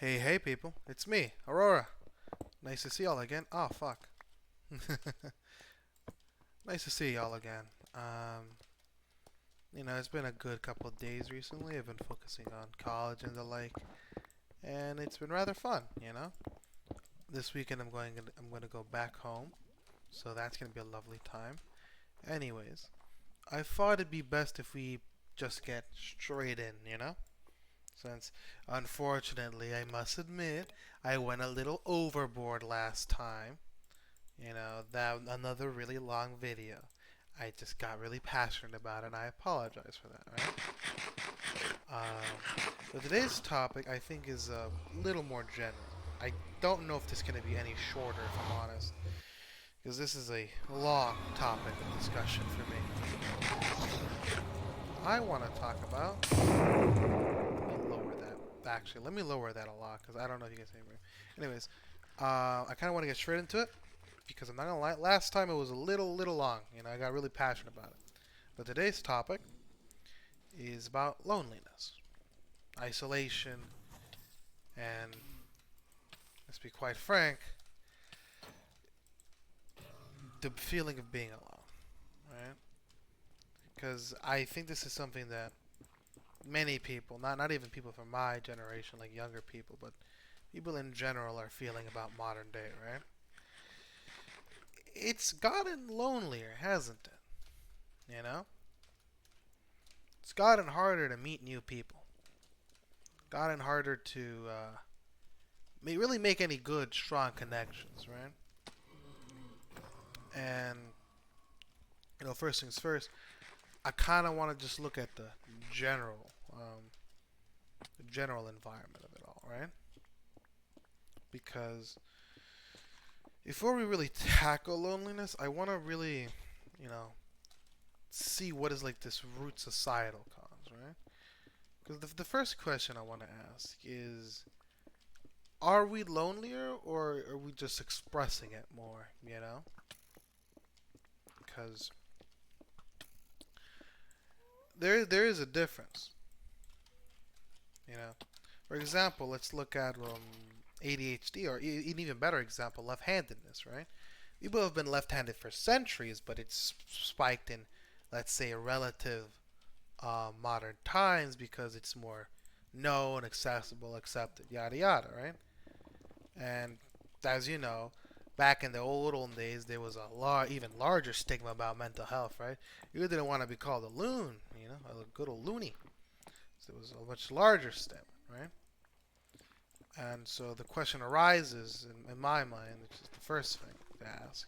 Hey people, it's me, Aurora. Nice to see y'all again. Oh fuck. Nice to see y'all again. It's been a good couple of days recently. I've been focusing on college and the like, and it's been rather fun. This weekend I'm going to go back home, so that's going to be a lovely time. Anyways, I thought it'd be best if we just get straight in. Since unfortunately, I must admit, I went a little overboard last time. That another really long video. I just got really passionate about it, and I apologize for that, right? So today's topic, I think, is a little more general. I don't know if this is going to be any shorter, if I'm honest, because this is a long topic of discussion for me. I want to talk about. Let me lower that. Actually, let me lower that a lot, because I don't know if you guys can hear me. Anyways, I kind of want to get straight into it because I'm not gonna lie. Last time it was a little long. I got really passionate about it. But today's topic is about loneliness, isolation, and let's be quite frank, the feeling of being alone, right? Because I think this is something that many people, not even people from my generation, like younger people, but people in general are feeling about modern day, right? It's gotten lonelier, hasn't it? It's gotten harder to meet new people. Gotten harder to really make any good, strong connections, right? And first things first, I kind of want to just look at the general, general environment of it all, right? Because before we really tackle loneliness, I want to really, you know, see what is like this root societal cause, right? Because the first question I want to ask is, are we lonelier or are we just expressing it more? Because there is a difference. You know, for example, let's look at ADHD, or an even better example, left-handedness. Right? People have been left-handed for centuries, but it's spiked in, let's say, relative modern times because it's more known, accessible, accepted, yada yada. Right? And as you know, back in the old days, there was even larger stigma about mental health. Right? You didn't want to be called a loon, a good old loony. So it was a much larger stigma, right? And so the question arises in my mind, which is the first thing to ask,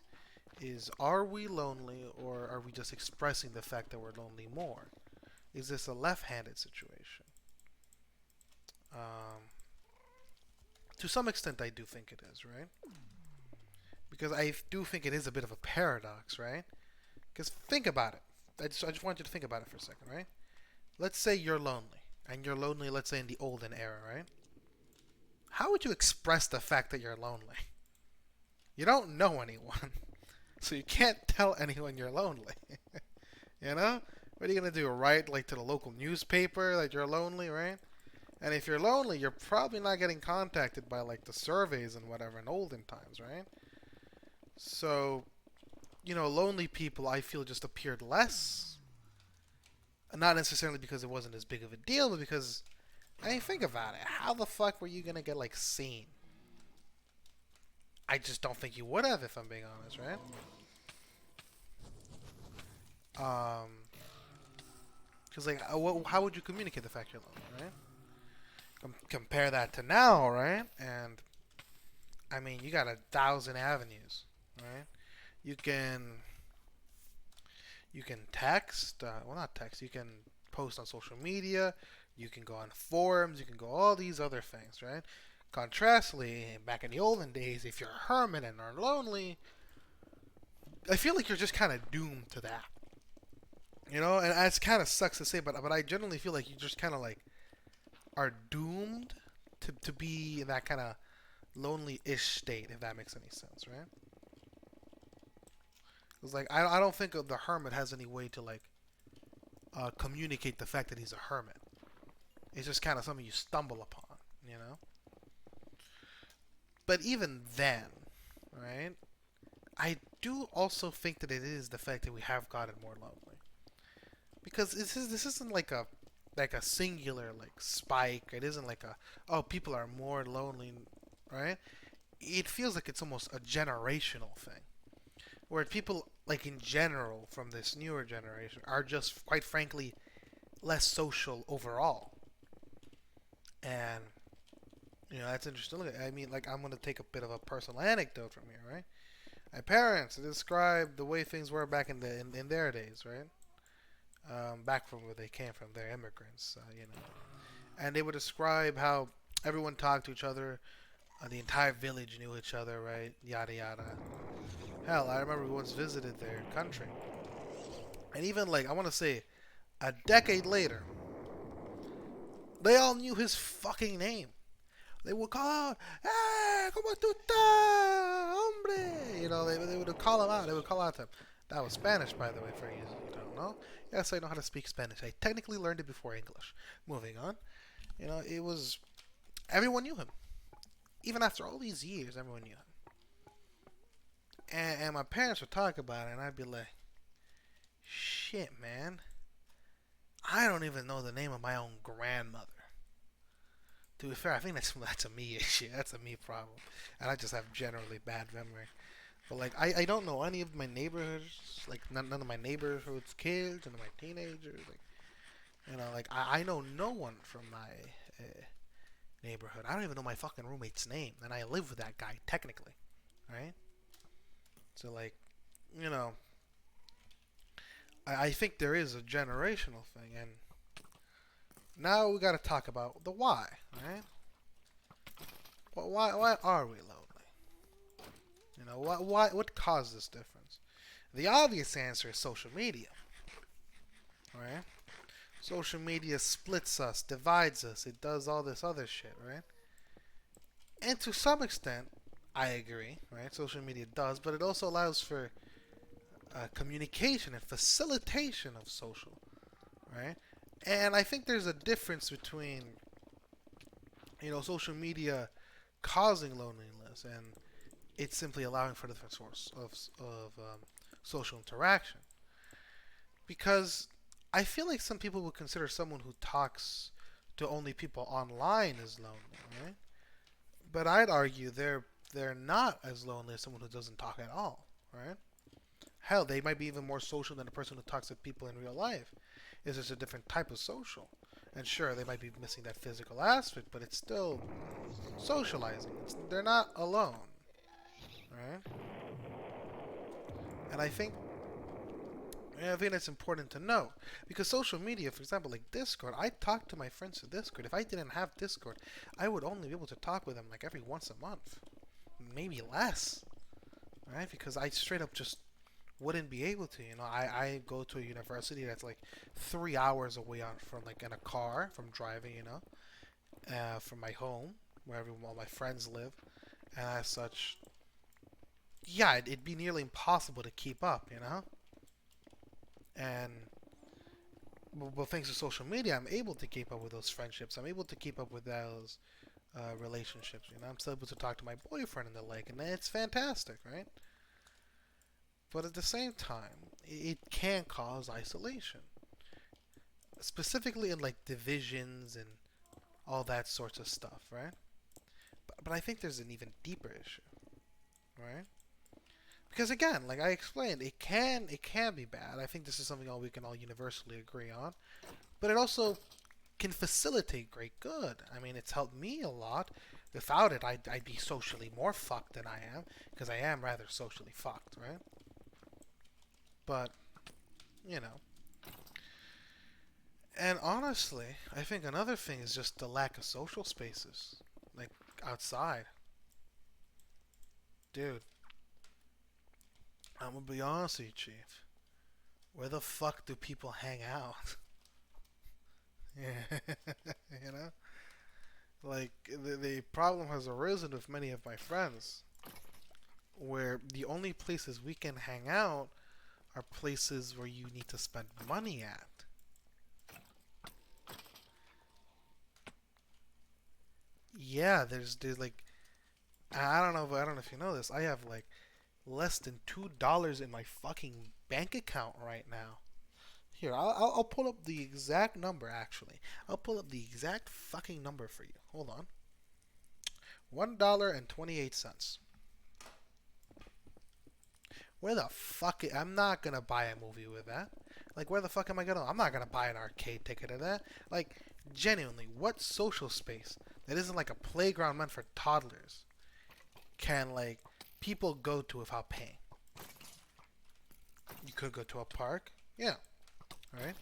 is are we lonely or are we just expressing the fact that we're lonely more? Is this a left-handed situation? Um, to some extent, I do think it is, right? Because I do think it is a bit of a paradox, right? Because think about it. I just want you to think about it for a second, right? Let's say you're lonely, and you're lonely, let's say in the olden era, right? How would you express the fact that you're lonely? You don't know anyone, so you can't tell anyone you're lonely. you know? What are you gonna do? Write like to the local newspaper that you're lonely, right? And if you're lonely, you're probably not getting contacted by like the surveys and whatever in olden times, right? So, lonely people I feel just appeared less. Not necessarily because it wasn't as big of a deal, but because I mean, think about it. How the fuck were you gonna get like seen? I just don't think you would have, if I'm being honest, right? Um, because like, how would you communicate the fact you're lonely, right? Compare that to now, right? And I mean, you got 1,000 avenues, right? You can text, well, not text. You can post on social media. You can go on forums. You can go all these other things, right? Contrastly, back in the olden days, if you're a hermit and are lonely, I feel like you're just kind of doomed to that. And it kind of sucks to say, but I generally feel like you just kind of like are doomed to be in that kind of lonely-ish state, if that makes any sense, right? Because like I don't think the hermit has any way to like communicate the fact that he's a hermit. It's just kind of something you stumble upon, you know. But even then, right? I do also think that it is the fact that we have gotten more lonely because this isn't like a singular like spike. It isn't like a oh people are more lonely, right? It feels like it's almost a generational thing where people like in general from this newer generation are just quite frankly less social overall. And that's interesting. Look, I mean, like I'm gonna take a bit of a personal anecdote from here, right? My parents described the way things were back in their days, right? Back from where they came from, they're immigrants, and they would describe how everyone talked to each other, the entire village knew each other, right? Yada yada. Hell, I remember we once visited their country, and even like I want to say a decade later, they all knew his fucking name. They would call out, "Hey, cómo tú estás, hombre?" They would call him out. They would call out to him. That was Spanish, by the way, for you who don't know. Yes, I know how to speak Spanish. I technically learned it before English. Moving on. It was everyone knew him. Even after all these years, everyone knew him. And my parents would talk about it, and I'd be like, "Shit, man, I don't even know the name of my own grandmother." To be fair, I think that's a me issue. That's a me problem, and I just have generally bad memory. But like, I don't know any of my neighborhoods, like none of my neighborhood's kids, none of my teenagers. Like, like I know no one from my neighborhood. I don't even know my fucking roommate's name, and I live with that guy technically, right? So like, you know, I think there is a generational thing, and now we got to talk about the why, right? Well, why are we lonely? What caused this difference? The obvious answer is social media, right? Social media splits us, divides us, it does all this other shit, right? And to some extent, I agree, right? Social media does, but it also allows for communication and facilitation of social, right? And I think there's a difference between, social media causing loneliness and it's simply allowing for different source of social interaction. Because I feel like some people would consider someone who talks to only people online as lonely, right? But I'd argue they're not as lonely as someone who doesn't talk at all, right? Hell, they might be even more social than a person who talks to people in real life. It's just a different type of social. And sure, they might be missing that physical aspect, but it's still socializing. They're not alone, right? And I think that's important to know because social media, for example, like Discord, I talk to my friends through Discord. If I didn't have Discord, I would only be able to talk with them like every once a month, maybe less, right? Because I straight up just wouldn't be able to. I go to a university that's like 3 hours away from like in a car from driving, from my home where all my friends live, and as such, yeah, it'd be nearly impossible to keep up. And well, thanks to social media, I'm able to keep up with those friendships. I'm able to keep up with those relationships. I'm still able to talk to my boyfriend and the like, and it's fantastic, right? But at the same time, it can cause isolation, specifically in like divisions and all that sorts of stuff, right? But I think there's an even deeper issue, right? Because again, like I explained, it can be bad. I think this is something all we can all universally agree on. But it also can facilitate great good. I mean, it's helped me a lot. Without it, I'd be socially more fucked than I am because I am rather socially fucked, right? But you know, and honestly, I think another thing is just the lack of social spaces, like outside, dude. I'm gonna be honest with you, Chief. Where the fuck do people hang out? Yeah, you know, like the problem has arisen with many of my friends, where the only places we can hang out are places where you need to spend money at. Yeah, there's like I don't know if you know this. I have like less than $2 in my fucking bank account right now. Here, I'll pull up the exact number. Actually, I'll pull up the exact fucking number for you. Hold on. $1.28. Where the fuck? I'm not gonna buy a movie with that. Like, where the fuck am I gonna? I'm not gonna buy an arcade ticket of that. Like, genuinely, what social space that isn't like a playground meant for toddlers can like people go to without paying? You could go to a park, yeah, right.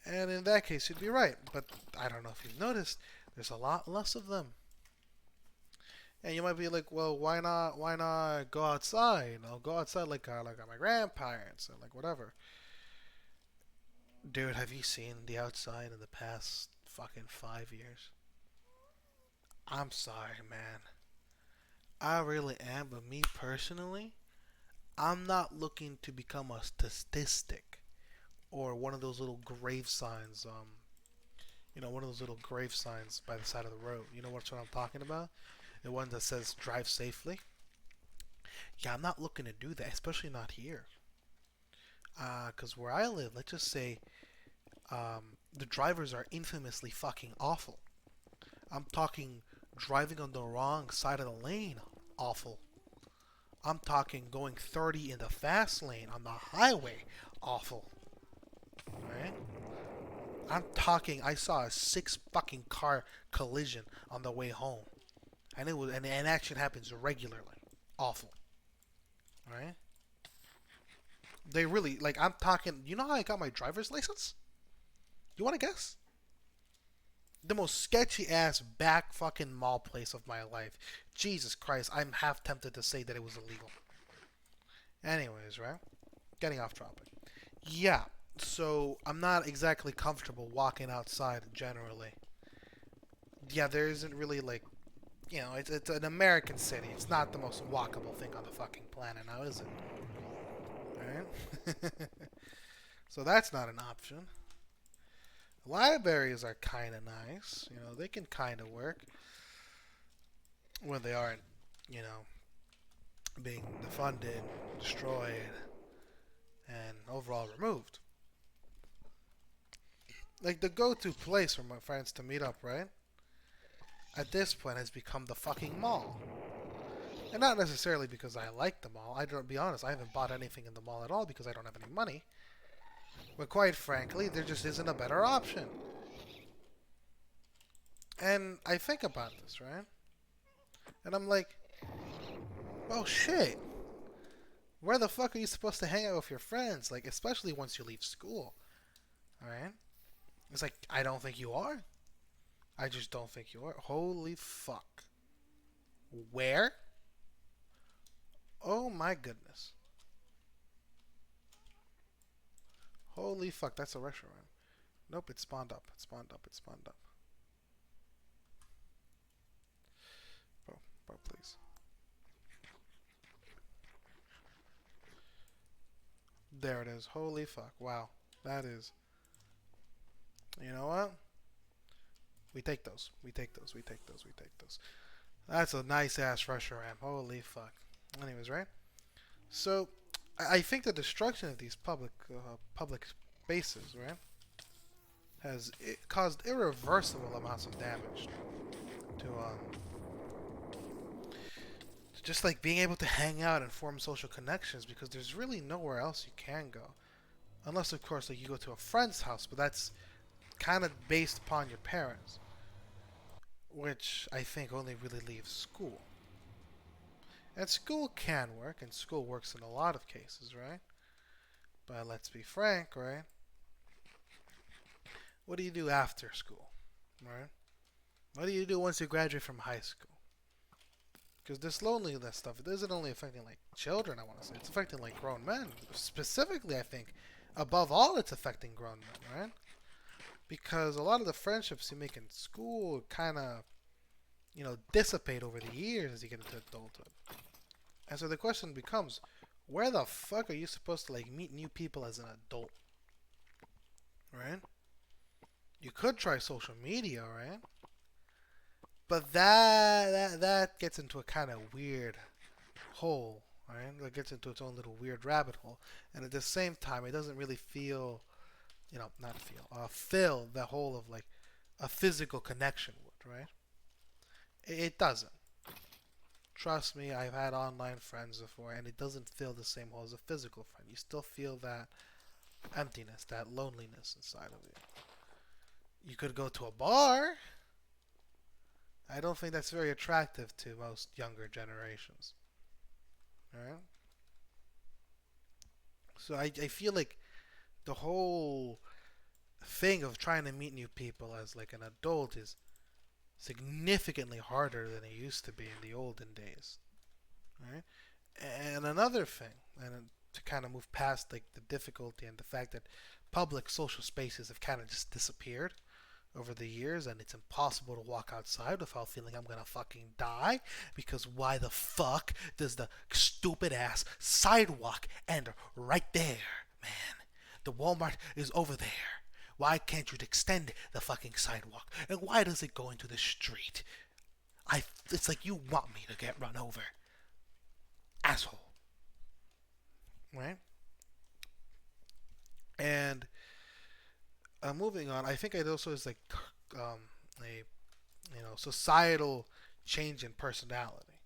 And in that case, you'd be right. But I don't know if you've noticed, there's a lot less of them. And you might be like, well, why not? Why not go outside? I'll go outside like my grandparents or like whatever. Dude, have you seen the outside in the past fucking 5 years? I'm sorry, man. I really am, but me personally, I'm not looking to become a statistic or one of those little grave signs. One of those little grave signs by the side of the road. You know what I'm talking about? The one that says "drive safely." Yeah, I'm not looking to do that, especially not here. Cause where I live, let's just say, the drivers are infamously fucking awful. I'm talking driving on the wrong side of the lane, awful. I'm talking going 30 in the fast lane on the highway, awful. Right? I'm talking. I saw a six fucking car collision on the way home, and action happens regularly, awful. Right? They really like. I'm talking. You know how I got my driver's license? You want to guess? The most sketchy ass back fucking mall place of my life. Jesus Christ, I'm half tempted to say that it was illegal. Anyways, right? Getting off topic. Yeah, so I'm not exactly comfortable walking outside generally. Yeah, there isn't really like, it's an American city. It's not the most walkable thing on the fucking planet now, is it? Alright? So that's not an option. Libraries are kind of nice. They can kind of work when they aren't, you know, being defunded, destroyed, and overall removed. Like the go-to place for my friends to meet up, right? At this point has become the fucking mall. And not necessarily because I like the mall. I don't be honest, I haven't bought anything in the mall at all because I don't have any money. But quite frankly, there just isn't a better option. And I think about this, right? And I'm like, well, shit. Where the fuck are you supposed to hang out with your friends? Like, especially once you leave school. Alright? It's like, I don't think you are. I just don't think you are. Holy fuck. Where? Oh my goodness. Holy fuck, that's a restaurant. Nope, it spawned up. It spawned up. It spawned up. Bro, please. There it is. Holy fuck. Wow. That is. You know what? We take those. We take those. We take those. We take those. That's a nice ass restaurant. Holy fuck. Anyways, right? So, I think the destruction of these public spaces, right, has caused irreversible amounts of damage to just like being able to hang out and form social connections because there's really nowhere else you can go, unless of course like you go to a friend's house, but that's kind of based upon your parents, which I think only really leaves school. And school can work, and school works in a lot of cases, right? But let's be frank, right? What do you do after school, right? What do you do once you graduate from high school? Because this loneliness stuff, it isn't only affecting like children, I want to say. It's affecting like grown men. Specifically, I think, above all, it's affecting grown men, right? Because a lot of the friendships you make in school kind of, dissipate over the years as you get into adulthood. And so the question becomes, where the fuck are you supposed to like meet new people as an adult, right? You could try social media, right? But that gets into a kind of weird hole, right? It gets into its own little weird rabbit hole, and at the same time, it doesn't really feel, not feel, fill the hole of like a physical connection would, right? It doesn't. Trust me, I've had online friends before, and it doesn't fill the same hole as a physical friend. You still feel that emptiness, that loneliness inside of you. You could go to a bar. I don't think that's very attractive to most younger generations. All right. So I feel like the whole thing of trying to meet new people as like an adult is significantly harder than it used to be in the olden days. Right? And another thing, and to kind of move past like the difficulty and the fact that public social spaces have kind of just disappeared over the years, and it's impossible to walk outside without feeling I'm gonna fucking die, because why the fuck does the stupid ass sidewalk end right there, man? The Walmart is over there. Why can't you extend the fucking sidewalk? And why does it go into the street? It's like you want me to get run over, asshole, right? And moving on, I think it also is like a societal change in personality.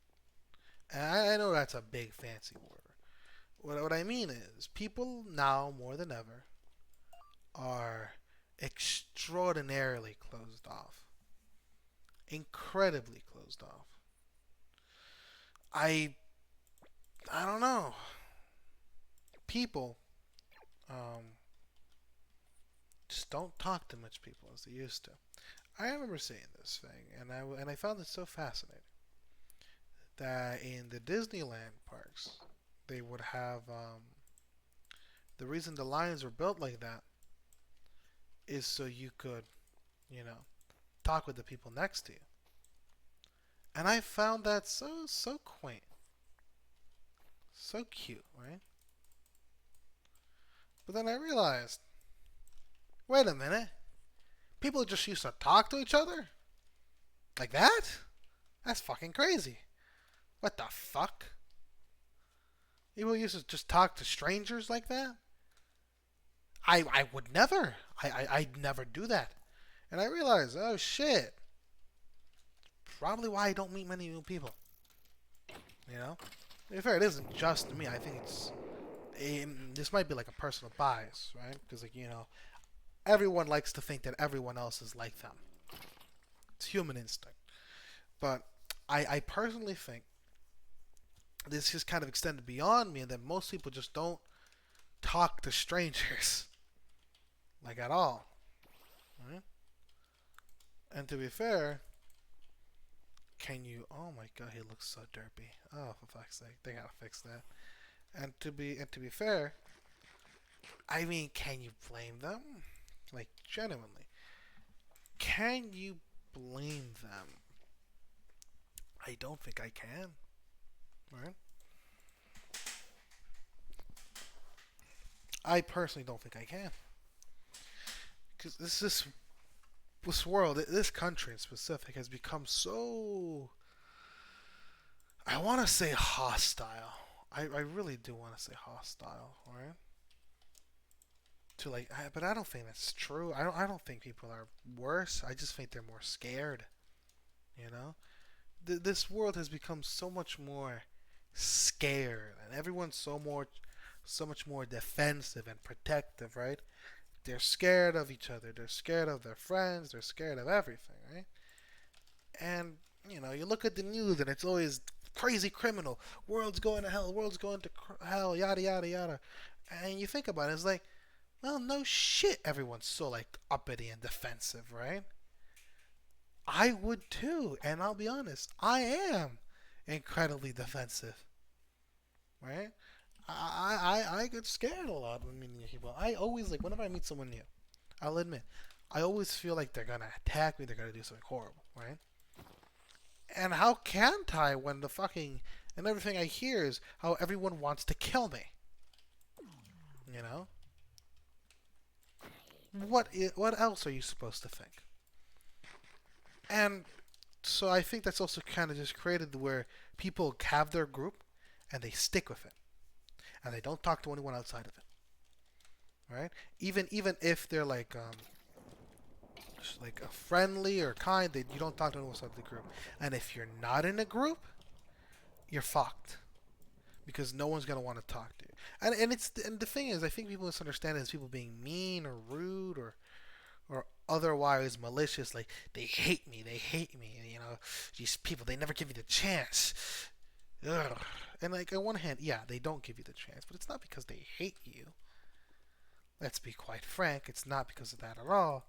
And I know that's a big fancy word. What I mean is, people now more than ever are extraordinarily closed off, incredibly closed off. I I don't know. People um, just don't talk to much people as they used to. I remember seeing this thing, and I found it so fascinating that in the Disneyland parks, they would have the reason the lines were built like that is so you could, you know, talk with the people next to you. And I found that so quaint, so cute, right? But then I realized, wait a minute, people just used to talk to each other like that? That's fucking crazy. What the fuck? People used to just talk to strangers like that? I would never. I'd never do that. And I realized, oh shit, probably why I don't meet many new people. You know? To be fair, it isn't just me. I think this might be like a personal bias, right? Because like everyone likes to think that everyone else is like them. It's human instinct. But I personally think this is kind of extended beyond me, and that most people just don't talk to strangers like at all. Right? And to be fair, can you? Oh my god, he looks so derpy. Oh, for fuck's sake, they gotta fix that. And to be fair, I mean, can you blame them? Like genuinely, can you blame them? I don't think I can. Right? I personally don't think I can, because this world, this country in specific, has become so, I want to say hostile. I really do want to say hostile, right? But I don't think that's true. I don't think people are worse. I just think they're more scared. You know, this world has become so much more scared, and everyone's so much more defensive and protective, right? They're scared of each other. They're scared of their friends. They're scared of everything, right? And you look at the news, and it's always crazy criminal, world's going to hell, world's going to hell, yada yada yada. And you think about it, it's like, well, no shit, everyone's so like uppity and defensive, right? I would too, and I'll be honest, I am incredibly defensive, right? I get scared a lot when meeting new people. I always like whenever I meet someone new, I'll admit, I always feel like they're gonna attack me, they're gonna do something horrible, right? And how can't I when the fucking and everything I hear is how everyone wants to kill me? You know? What else are you supposed to think? And So I think that's also kind of just created where people have their group and they stick with it and they don't talk to anyone outside of it, right? Even if they're like a friendly or kind, you don't talk to anyone outside the group. And if you're not in a group, you're fucked because no one's gonna want to talk to you. And the thing is, I think people misunderstand it as people being mean or rude or otherwise malicious. Like they hate me, and these people they never give you the chance. Ugh. And like on one hand, yeah, they don't give you the chance, but it's not because they hate you. Let's be quite frank, it's not because of that at all.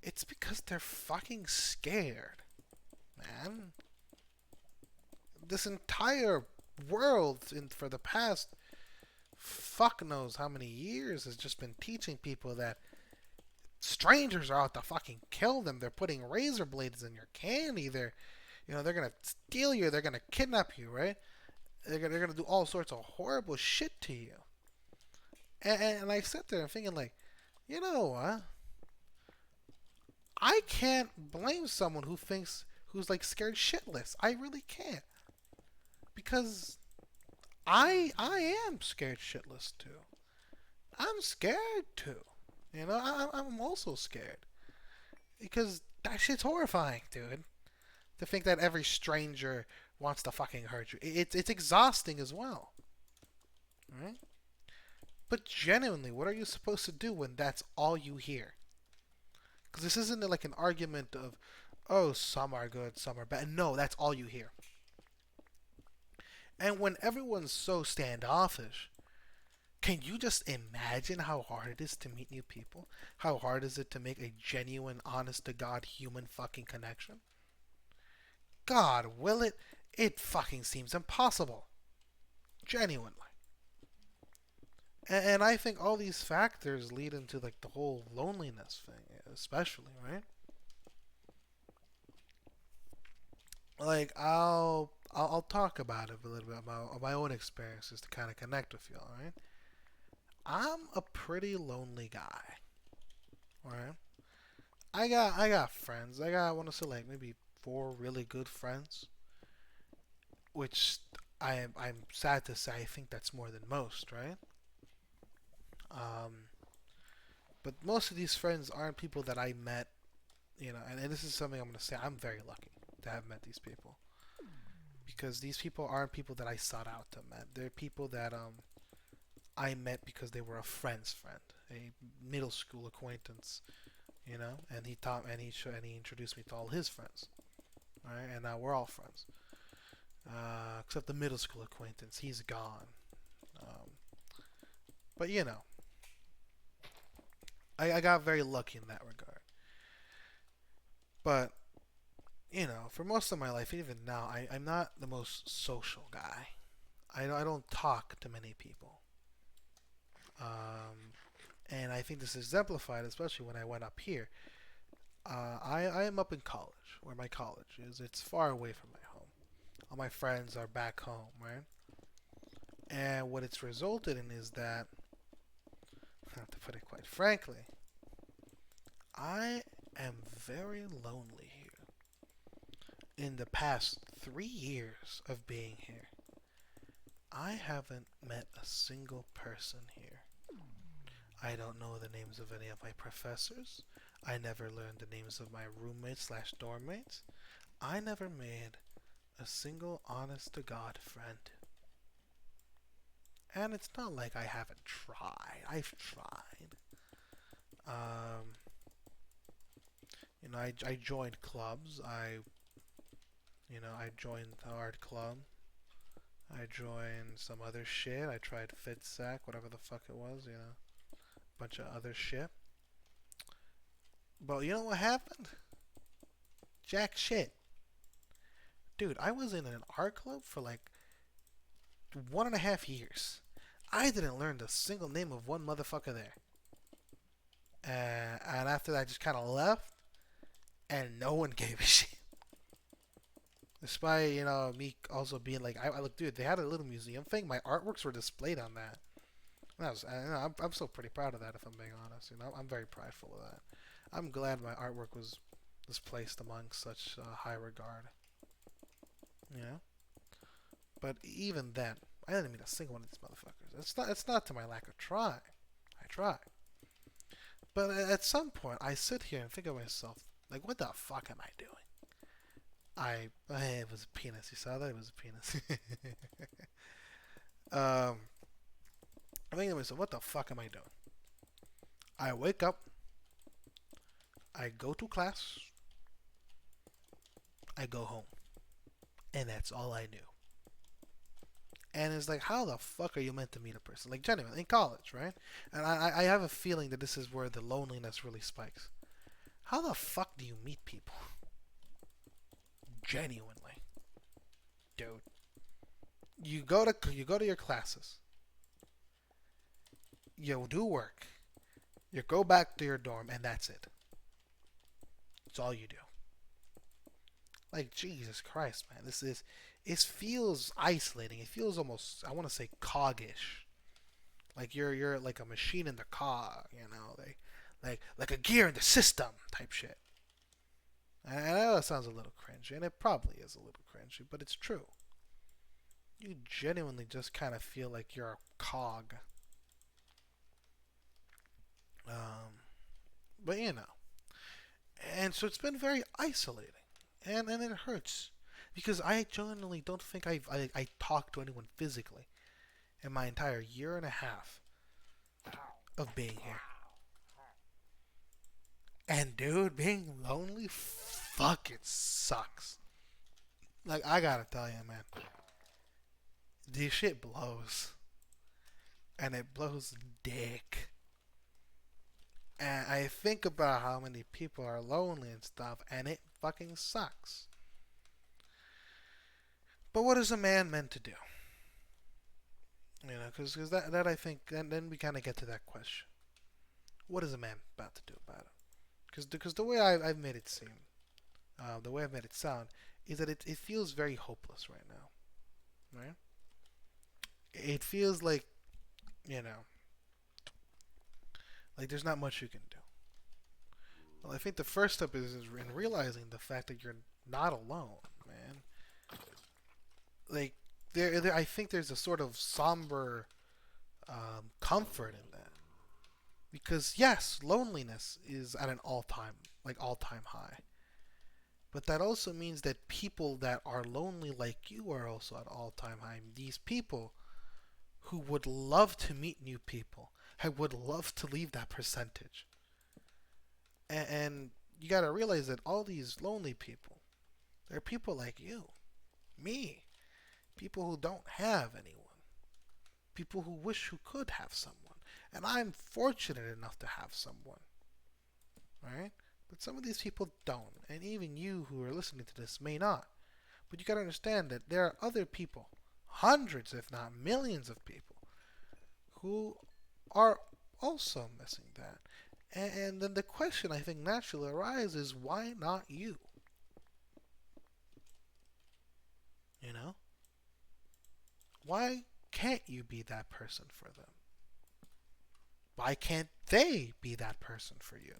It's because they're fucking scared, man. This entire world for the past fuck knows how many years has just been teaching people that strangers are out to fucking kill them. They're putting razor blades in your candy. They're gonna steal you. They're gonna kidnap you, right? They're gonna do all sorts of horrible shit to you. And I sit there and thinking like, you know what? I can't blame someone who's like scared shitless. I really can't because I am scared shitless too. I'm scared too. I'm also scared because that shit's horrifying, dude. To think that every stranger wants to fucking hurt you. It's exhausting as well, right? But genuinely, what are you supposed to do when that's all you hear? Because this isn't like an argument of, oh, some are good, some are bad. No, that's all you hear. And when everyone's so standoffish, can you just imagine how hard it is to meet new people? How hard is it to make a genuine, honest to God human fucking connection? God, will it? It fucking seems impossible. Genuinely. And I think all these factors lead into like the whole loneliness thing, especially, right? Like I'll talk about it a little bit about my own experiences to kind of connect with y'all, right? I'm a pretty lonely guy, right? I got friends. I want to say like maybe four really good friends, which I'm sad to say I think that's more than most, right? Um, but most of these friends aren't people that I met, and this is something I'm gonna say. I'm very lucky to have met these people because these people aren't people that I sought out to met. They're people that I met because they were a friend's friend, a middle school acquaintance, and he taught and he introduced me to all his friends, right? And now we're all friends, except the middle school acquaintance. He's gone, um, but I got very lucky in that regard. But for most of my life, even now, I'm not the most social guy. I don't talk to many people. Um, and I think this is exemplified, especially when I went up here. I am up in college, where my college is. It's far away from my home. All my friends are back home, right? And what it's resulted in is that, to put it quite frankly, I am very lonely here. In the past 3 years of being here, I haven't met a single person here. I don't know the names of any of my professors. I never learned the names of my roommates slash dorm mates. I never made a single honest to God friend. And it's not like I haven't tried. I've tried. Um, I joined clubs. I joined the art club. I joined some other shit. I tried FitSack, whatever the fuck it was, bunch of other shit. But you know what happened? Jack shit. Dude, I was in an art club for like 1.5 years. I didn't learn the single name of one motherfucker there. And after that, I just kind of left, and no one gave a shit. Despite, me also being like, I look, dude, they had a little museum thing. My artworks were displayed on that. And I'm still pretty proud of that, if I'm being honest. I'm very prideful of that. I'm glad my artwork was is placed among such high regard. You know, but even then, I didn't meet a single one of these motherfuckers. It's not to my lack of trying. I try, but at some point, I sit here and think of myself, like, what the fuck am I doing? It was a penis. You saw that? It was a penis. um, I'm thinking to myself, what the fuck am I doing? I wake up, I go to class, I go home, and that's all I knew. And it's like, how the fuck are you meant to meet a person? Like, genuinely, in college, right? And I have a feeling that this is where the loneliness really spikes. How the fuck do you meet people? Genuinely, dude. You go to your classes. You do work. You go back to your dorm, and that's it. It's all you do. Like, Jesus Christ, man. It feels isolating. It feels almost, I want to say, coggish. Like you're like a machine in the cog, like a gear in the system type shit. And I know that sounds a little cringy, and it probably is a little cringy, but it's true. You genuinely just kind of feel like you're a cog. Um, but and so it's been very isolating, and it hurts because I genuinely don't think I talked to anyone physically in my entire year and a half of being here. And dude, being lonely, fuck, it sucks. Like, I gotta tell you, man, this shit blows, and it blows dick. And I think about how many people are lonely and stuff, and it fucking sucks. But what is a man meant to do? Because that I think, and then we kind of get to that question. What is a man about to do about it? Because the way I've made it seem, the way I've made it sound, is that it feels very hopeless right now, right? It feels you know, like there's not much you can do. Well, I think the first step is in realizing the fact that you're not alone, man. Like I think there's a sort of somber comfort in that because yes, loneliness is at an all-time high, but that also means that people that are lonely like you are also at all-time high. These people who would love to meet new people, I would love to leave that percentage, and you got to realize that all these lonely people, they're people like you, me, people who don't have anyone, people who wish who could have someone. And I'm fortunate enough to have someone, right? But some of these people don't. And even you who are listening to this may not. But you gotta understand that there are other people, hundreds, if not millions of people, who are also missing that. And then the question I think naturally arises, why not you? You know? Why can't you be that person for them? Why can't they be that person for you?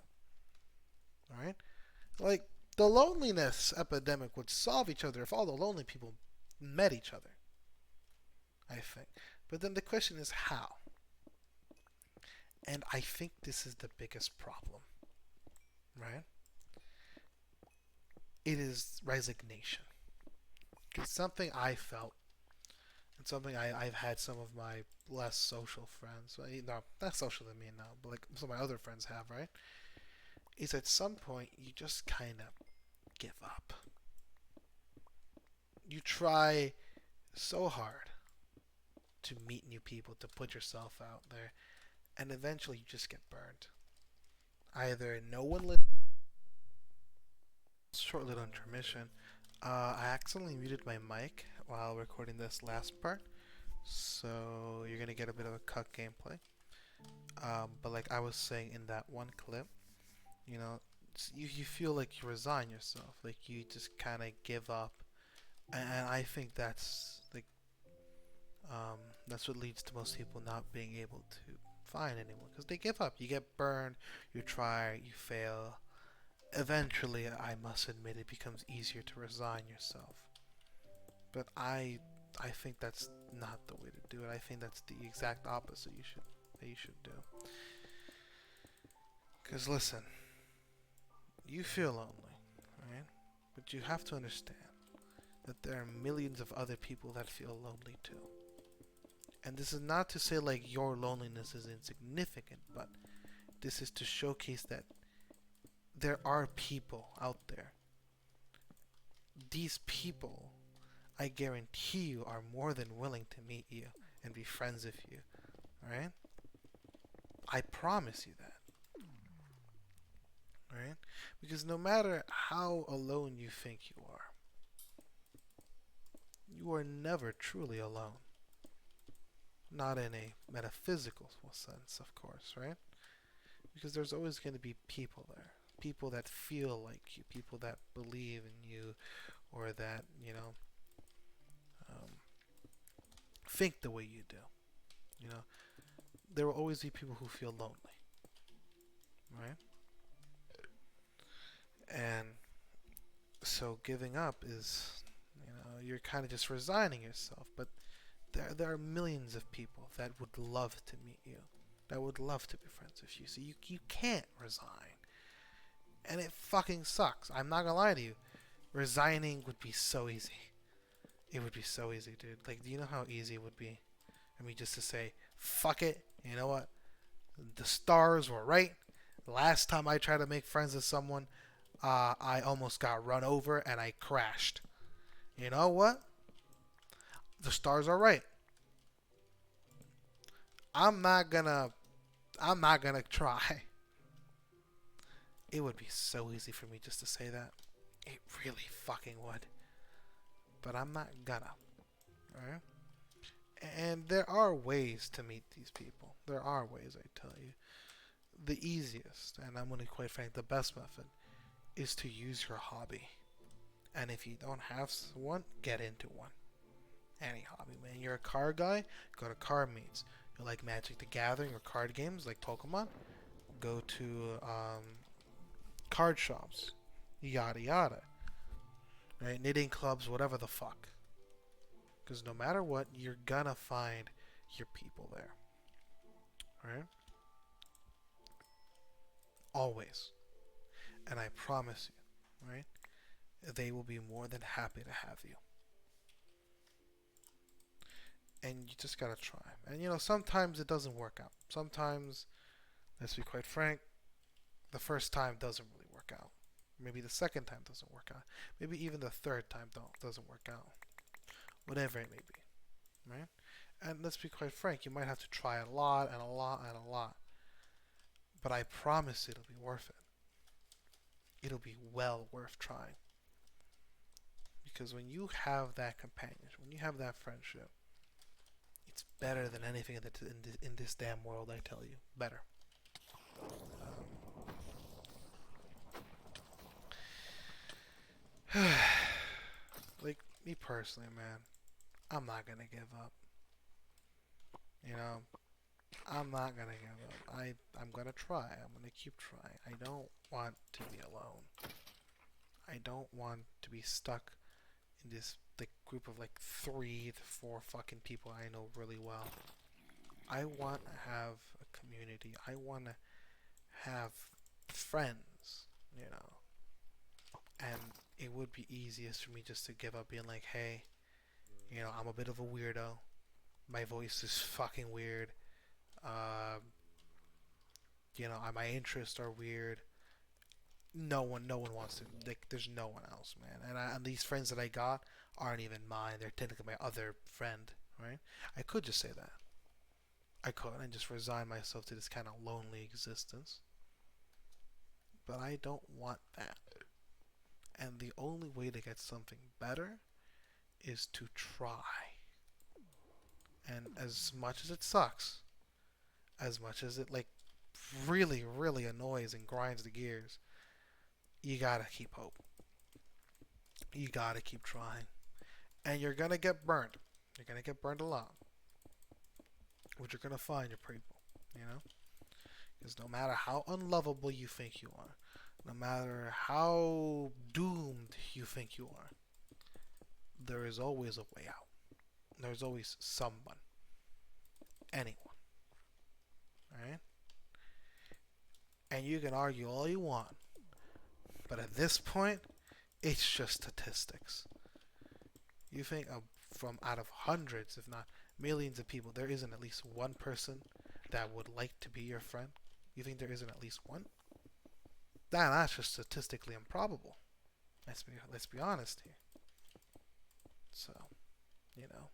All right? Like, the loneliness epidemic would solve each other if all the lonely people met each other, I think. But then the question is how? And I think this is the biggest problem, right? It is resignation. It's something I felt, and something I've had some of my less social friends, well, no, not social than me now, but like some of my other friends have, right? Is at some point you just kind of give up. You try so hard to meet new people, to put yourself out there, and eventually you just get burned. Either no one listens, short little intermission. I accidentally muted my mic while recording this last part, so you're gonna get a bit of a cut gameplay. But like I was saying in that one clip, you know, you feel like you resign yourself, like you just kind of give up, and I think that's what leads to most people not being able to find anyone because they give up. You get burned, you try, you fail, Eventually, I must admit, it becomes easier to resign yourself. But I think that's not the way to do it. I think that's the exact opposite you should do. Cause listen, you feel lonely, right? But you have to understand that there are millions of other people that feel lonely too. And this is not to say like your loneliness is insignificant, but this is to showcase that there are people out there. These people, I guarantee you, are more than willing to meet you and be friends with you, right? I promise you that, right? Because no matter how alone you think you are never truly alone. Not in a metaphysical sense, of course, right? Because there's always going to be people there. People that feel like you, people that believe in you, or that, um, think the way you do. You know, there will always be people who feel lonely, right? And so giving up is, you're kind of just resigning yourself. But there are millions of people that would love to meet you, that would love to be friends with you. So you can't resign. And it fucking sucks. I'm not gonna lie to you. Resigning would be so easy. It would be so easy, dude. Like, do you know how easy it would be? I mean, just to say, fuck it. You know what? The stars were right. The last time I tried to make friends with someone, I almost got run over and I crashed. You know what? The stars are right. I'm not gonna. I'm not gonna try. It would be so easy for me just to say that. It really fucking would. But I'm not gonna. Alright? And there are ways to meet these people. There are ways, I tell you. The easiest, and I'm gonna be quite frank, the best method is to use your hobby. And if you don't have one, get into one. Any hobby, man. You're a car guy, go to car meets. You like Magic the Gathering or card games like Pokemon, go to card shops, yada yada. Right? Knitting clubs, whatever the fuck. Because no matter what, you're gonna find your people there. Right? Always. And I promise you, right? They will be more than happy to have you. And you just gotta try. And sometimes it doesn't work out. Sometimes, let's be quite frank, the first time doesn't really work out. Maybe the second time doesn't work out. Maybe even the third time doesn't work out. Whatever it may be, right? And let's be quite frank, you might have to try a lot and a lot and a lot. But I promise it'll be worth it. It'll be well worth trying. Because when you have that companionship, when you have that friendship, it's better than anything in this damn world, I tell you. Better. Like, me personally, man, I'm not gonna give up. You know, I'm not gonna give up. I'm gonna try. I'm gonna keep trying. I don't want to be alone. I don't want to be stuck in this like group of like 3 to 4 fucking people I know really well. I want to have a community. I want to have friends, you know. And it would be easiest for me just to give up being like, hey, I'm a bit of a weirdo. My voice is fucking weird. Uh, my interests are weird. No one wants to. Like, there's no one else, man. And these friends that I got aren't even mine. They're technically my other friend, right? I could just say that. I could and just resign myself to this kind of lonely existence. But I don't want that. And the only way to get something better is to try. And as much as it sucks, as much as it like really, really annoys and grinds the gears, you gotta keep hope. You gotta keep trying. And you're gonna get burned. You're gonna get burned a lot. But you're gonna find your people, you know? Because no matter how unlovable you think you are, No matter how doomed you think you are, there is always a way out. There's always someone, anyone, right? And you can argue all you want, but at this point, it's just statistics. You think from out of hundreds, if not millions of people, there isn't at least one person that would like to be your friend? You think there isn't at least one? That's just statistically improbable. Let's be honest here. So, you know,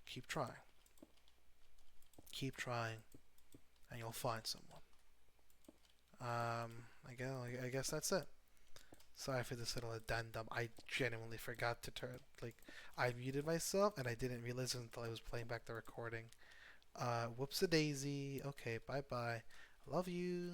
keep trying. Keep trying, and you'll find someone. I guess that's it. Sorry for this little addendum. I genuinely forgot to turn I muted myself and I didn't realize until I was playing back the recording. Whoops a daisy. Okay, bye bye. Love you.